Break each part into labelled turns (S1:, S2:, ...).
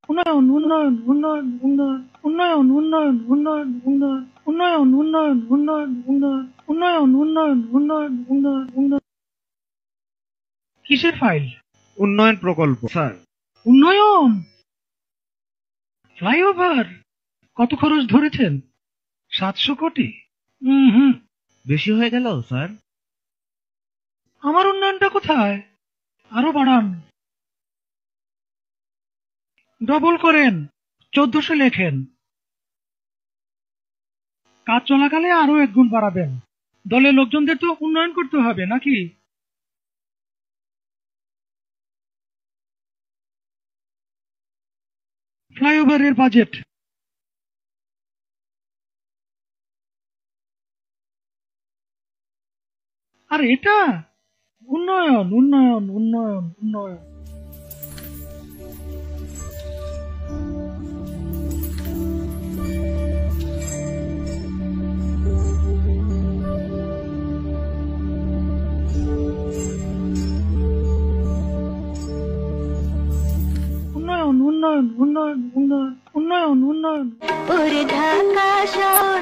S1: উন্নয়ন উন্নয়ন উন্নয়ন উন্নয়ন উন্নয়ন উন্নয়ন উন্নয়ন উন্নয়ন উন্নয়ন উন্নয়ন উন্নয়ন উন্নয়ন উন্নয়ন উন্নয়ন উন্নয়ন। কিসের ফাইল?
S2: উন্নয়ন প্রকল্প স্যার।
S1: উন্নয়ন ফ্লাইওভার কত খরচ ধরেছেন? 700 কোটি? হুম,
S2: বেশি হয়ে গেল স্যার।
S1: আমার উন্নয়নটা কোথায়? আরো বাড়ান, ডবল করেন, 1400 লেখেন। কাজ চলাকালে আরো 1 গুণ বাড়াবেন। দলের লোকজনদের তো উন্নয়ন করতে হবে নাকি? ফ্লাইওভারের বাজেট আর এটা উন্নয়ন উন্নয়ন উন্নয়ন উন্নয়ন। উন্নয়ন উন্নয়ন উন্নয়ন উন্নয়ন উন্নয়ন উন্নয়ন।
S3: ওরে ঢাকা শহর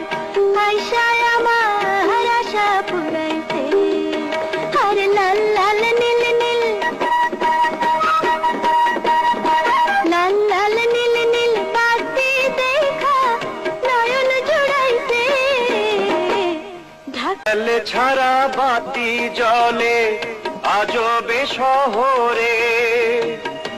S3: আইসায় আমার আশা পুরাইছে, আর লাল লাল নীল নীল লাল লাল নীল নীল বাতি দেখা নয়ন জুড়াইছে। ঢাকা
S4: ছাড়া বাতি জলে আজবে শহরে।